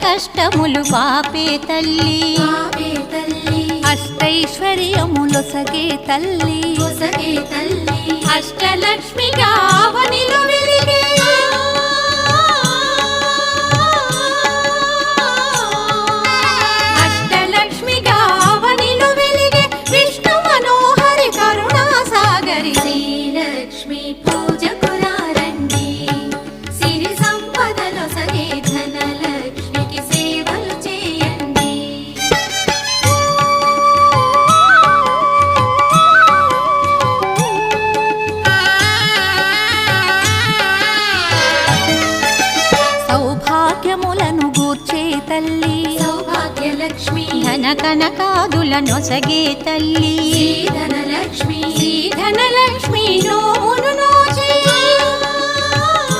కష్టములు పాపే తల్లి అష్టైశ్వర్యములొసగే తల్లి అష్టలక్ష్మిగా అవనిలో వెలిగే అష్టలక్ష్మిగా అవనిలో వెలిగే విష్ణు మనోహరి కరుణా సాగరి శ్రీలక్ష్మి పూజకు రండి సిరి సంపదలో సగే ధనలక్ష్మికి సేవలు చేయండి సౌభాగ్యములను గూర్చే తల్లి సౌభాగ్యలక్ష్మి ధన కనకాదుల నొసగే తల్లి ధనలక్ష్మి ధనలక్ష్మి నోము